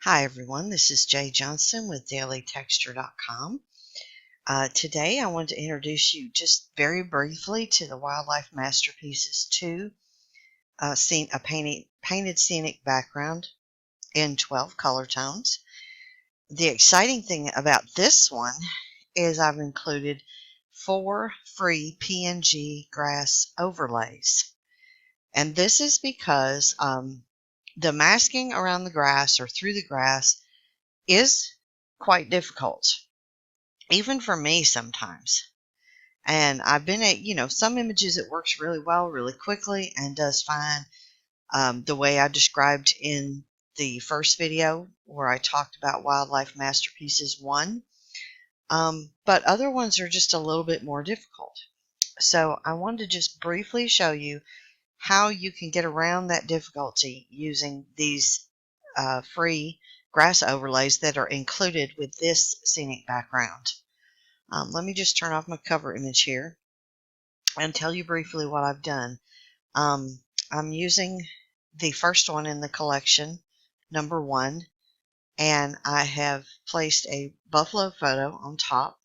Hi everyone, this is Jay Johnson with dailytexture.com. Today I want to introduce you just very briefly to the Wildlife Masterpieces 2 a painted scenic background in 12 color tones. The exciting thing about this one is I've included 4 free PNG grass overlays. And this is because the masking around the grass or through the grass is quite difficult, even for me sometimes. And I've been at, some images it works really well, really quickly, and does fine. The way I described in the first video where I talked about Wildlife Masterpieces 1. But other ones are just a little bit more difficult. So I wanted to just briefly show you how you can get around that difficulty using these free grass overlays that are included with this scenic background. Let me just turn off my cover image here and tell you briefly what I've done. I'm using the first one in the collection, number 1, and I have placed a buffalo photo on top,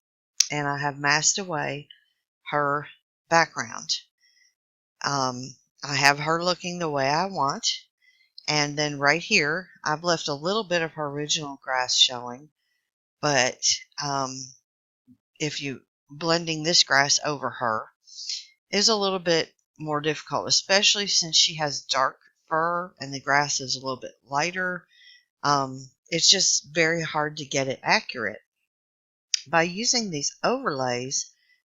and I have masked away her background. I have her looking the way I want. And then right here, I've left a little bit of her original grass showing, but if you blending this grass over her is a little bit more difficult, especially since she has dark fur and the grass is a little bit lighter. It's just very hard to get it accurate. By using these overlays,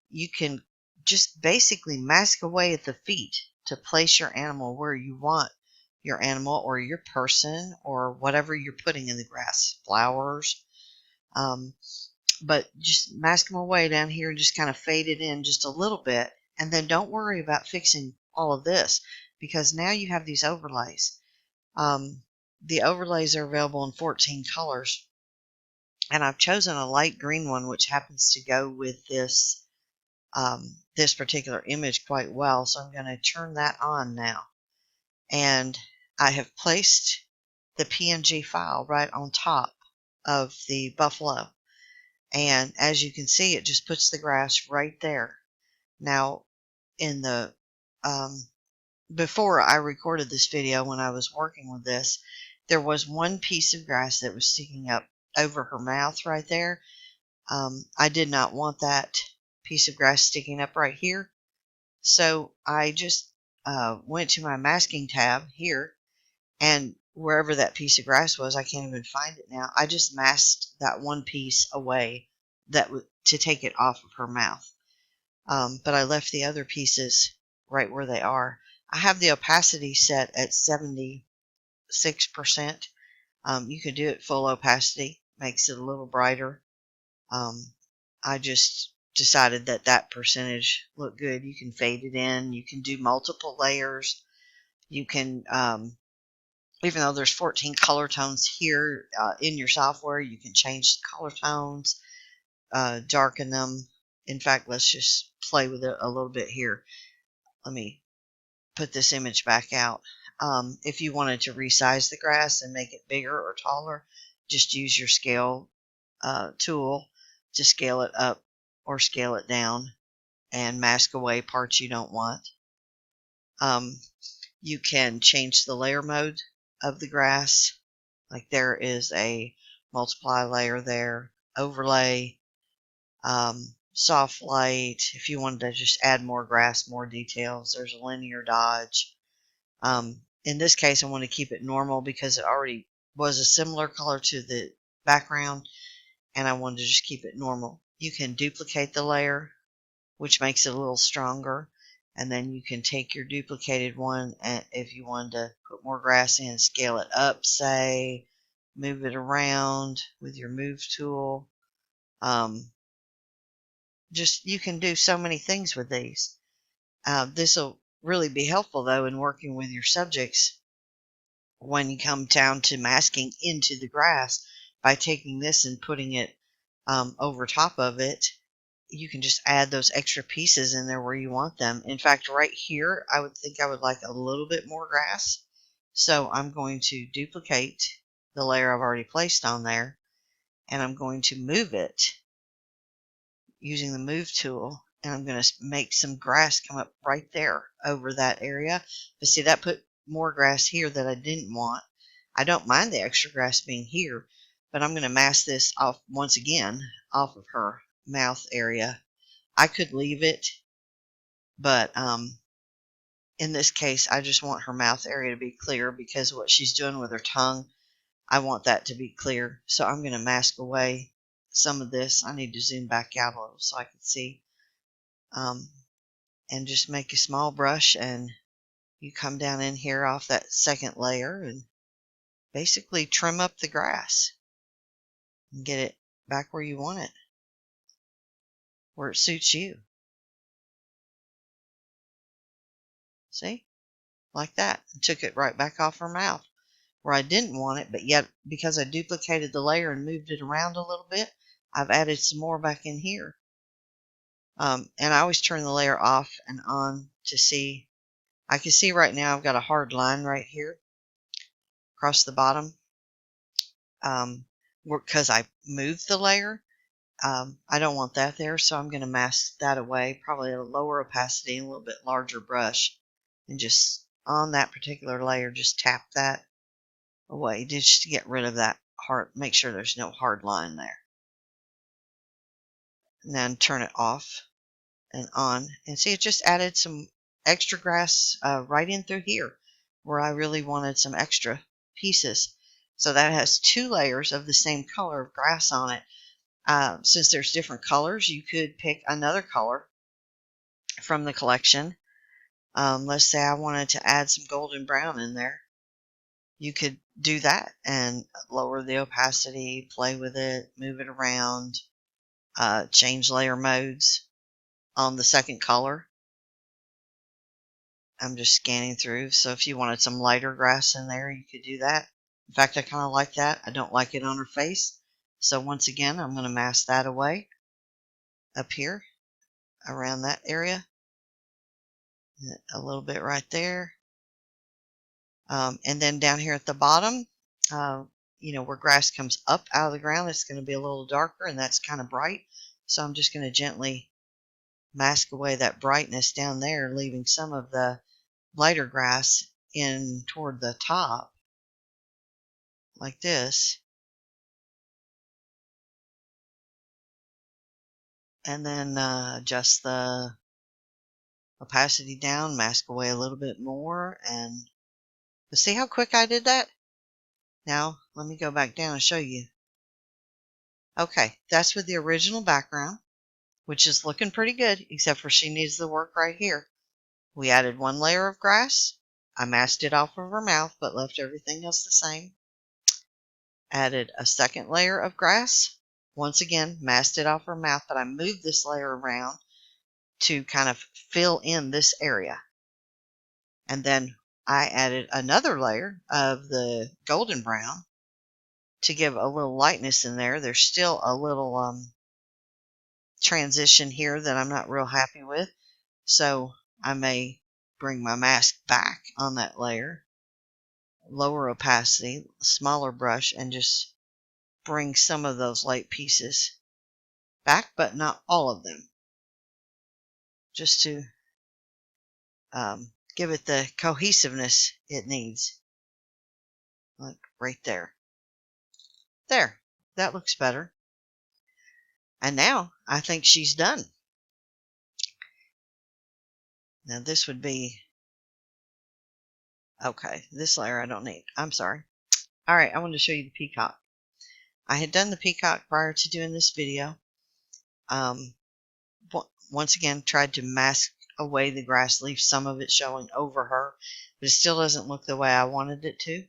you can just basically mask away at the feet to place your animal where you want your animal or your person or whatever you're putting in the grass, flowers. But just mask them away down here and just kind of fade it in just a little bit. And then don't worry about fixing all of this because now you have these overlays. The overlays are available in 14 colors. And I've chosen a light green one, which happens to go with this this particular image quite well. So I'm going to turn that on now. And I have placed the PNG file right on top of the buffalo. And as you can see, it just puts the grass right there. Now, in the before I recorded this video, when I was working with this, there was one piece of grass that was sticking up over her mouth right there. I did not want that piece of grass sticking up right here. So I just went to my masking tab here, and wherever that piece of grass was, I can't even find it now. I just masked that one piece away to take it off of her mouth. But I left the other pieces right where they are. I have the opacity set at 76%. You could do it full opacity, makes it a little brighter. I just decided that percentage looked good. You can fade it in. You can do multiple layers. You can, even though there's 14 color tones here in your software, you can change the color tones, darken them. In fact, let's just play with it a little bit here. Let me put this image back out. If you wanted to resize the grass and make it bigger or taller, just use your scale tool to scale it up or scale it down and mask away parts you don't want. You can change the layer mode of the grass. Like there is a multiply layer there, overlay, soft light. If you wanted to just add more grass, more details, there's a linear dodge. In this case, I want to keep it normal because it already was a similar color to the background, and I wanted to just keep it normal. You can duplicate the layer, which makes it a little stronger, and then you can take your duplicated one, and if you wanted to put more grass in, scale it up, say, move it around with your move tool. Just you can do so many things with these. This will really be helpful, though, in working with your subjects when you come down to masking into the grass. By taking this and putting it over top of it, you can just add those extra pieces in there where you want them. In fact, right here, I would think I would like a little bit more grass. So I'm going to duplicate the layer I've already placed on there, and I'm going to move it using the move tool, and I'm going to make some grass come up right there over that area. But see, that put more grass here that I didn't want. I don't mind the extra grass being here, but I'm going to mask this off once again off of her mouth area. I could leave it, but in this case, I just want her mouth area to be clear because what she's doing with her tongue, I want that to be clear. So I'm going to mask away some of this. I need to zoom back out a little so I can see. And just make a small brush, and you come down in here off that second layer and basically trim up the grass and get it back where you want it, where it suits you. See? Like that. And took it right back off her mouth where I didn't want it, but yet because I duplicated the layer and moved it around a little bit, I've added some more back in here. And I always turn the layer off and on to see. I can see right now I've got a hard line right here across the bottom because I moved the layer. I don't want that there, so I'm going to mask that away, probably a lower opacity and a little bit larger brush, and just on that particular layer just tap that away just to get rid of that hard, make sure there's no hard line there. And then turn it off and on, and see, it just added some extra grass right in through here where I really wanted some extra pieces. So that has 2 layers of the same color of grass on it. Since there's different colors, you could pick another color from the collection. Let's say I wanted to add some golden brown in there. You could do that and lower the opacity, play with it, move it around, change layer modes on the second color. I'm just scanning through, so if you wanted some lighter grass in there, you could do that. In fact, I kind of like that. I don't like it on her face. So once again, I'm going to mask that away up here around that area. A little bit right there. And then down here at the bottom, where grass comes up out of the ground, it's going to be a little darker, and that's kind of bright. So I'm just going to gently mask away that brightness down there, leaving some of the lighter grass in toward the top, like this. And then adjust the opacity down, mask away a little bit more, and see how quick I did that? Now, let me go back down and show you. Okay, that's with the original background, which is looking pretty good, except for she needs the work right here. We added 1 layer of grass. I masked it off of her mouth, but left everything else the same. Added a second layer of grass. Once again, masked it off her mouth, but I moved this layer around to kind of fill in this area. And then I added another layer of the golden brown to give a little lightness in there. There's still a little transition here that I'm not real happy with, so I may bring my mask back on that layer, lower opacity, smaller brush, and just bring some of those light pieces back, but not all of them, just to give it the cohesiveness it needs. Like right there. There, that looks better. And now I think she's done. Now this would be, okay, this layer I don't need. I'm sorry. All right, I wanted to show you the peacock. I had done the peacock prior to doing this video. Once again, tried to mask away the grass, leave some of it showing over her, but it still doesn't look the way I wanted it to.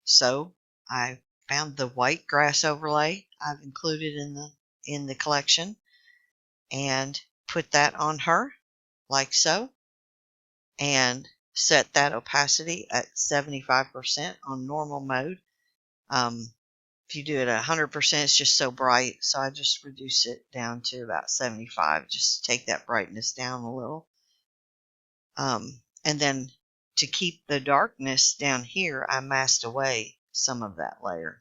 So I found the white grass overlay I've included in the collection and put that on her like so, and set that opacity at 75% on normal mode. If you do it at 100%, it's just so bright, so I just reduce it down to about 75, just to take that brightness down a little. And then to keep the darkness down here, I masked away some of that layer.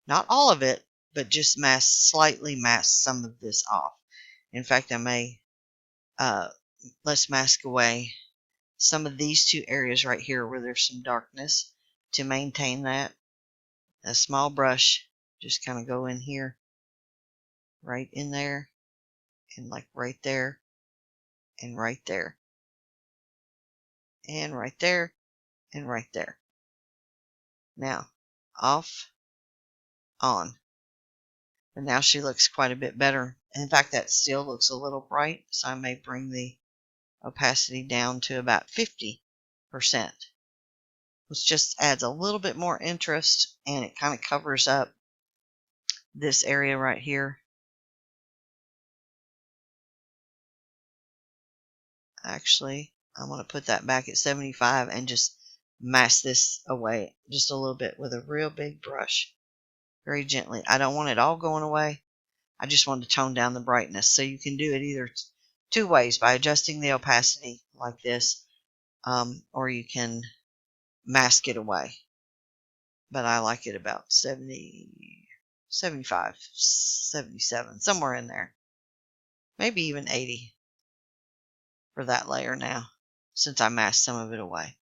Not all of it, but just slightly mask some of this off. In fact, I may, let's mask away some of these two areas right here where there's some darkness to maintain that. A small brush, just kind of go in here, right in there, and like right there, and right there, and right there, and right there. Now, off, on. And now she looks quite a bit better. In fact, that still looks a little bright, so I may bring the opacity down to about 50%, which just adds a little bit more interest, and it kind of covers up this area right here. Actually, I'm going to put that back at 75 and just mask this away just a little bit with a real big brush, very gently. I don't want it all going away. I just want to tone down the brightness. So you can do it either two ways, by adjusting the opacity like this, or you can mask it away. But I like it about 70, 75, 77, somewhere in there. Maybe even 80 for that layer now, since I masked some of it away.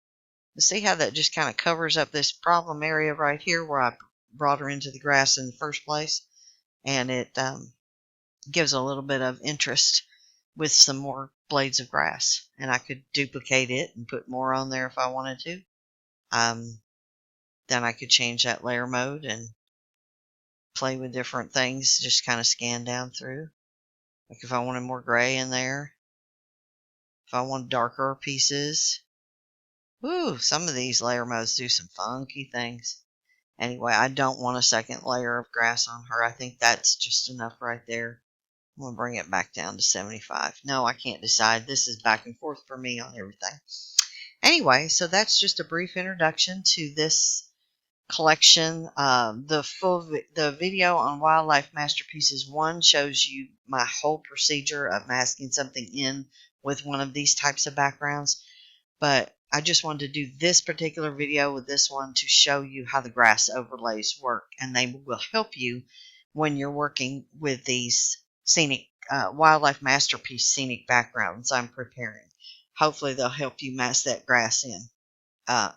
See how that just kind of covers up this problem area right here where I brought her into the grass in the first place, and it gives a little bit of interest with some more blades of grass. And I could duplicate it and put more on there if I wanted to. Then I could change that layer mode and play with different things, just kind of scan down through. Like if I wanted more gray in there, if I want darker pieces. Ooh, some of these layer modes do some funky things. Anyway, I don't want a second layer of grass on her. I think that's just enough right there. I'm going to bring it back down to 75. No, I can't decide. This is back and forth for me on everything. Anyway, so that's just a brief introduction to this collection. The video on Wildlife Masterpieces 1 shows you my whole procedure of masking something in with one of these types of backgrounds. But I just wanted to do this particular video with this one to show you how the grass overlays work, and they will help you when you're working with these scenic Wildlife Masterpiece scenic backgrounds I'm preparing. Hopefully they'll help you mask that grass in,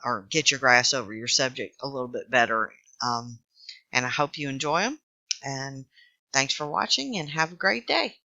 or get your grass over your subject a little bit better. And I hope you enjoy them. And thanks for watching, and have a great day.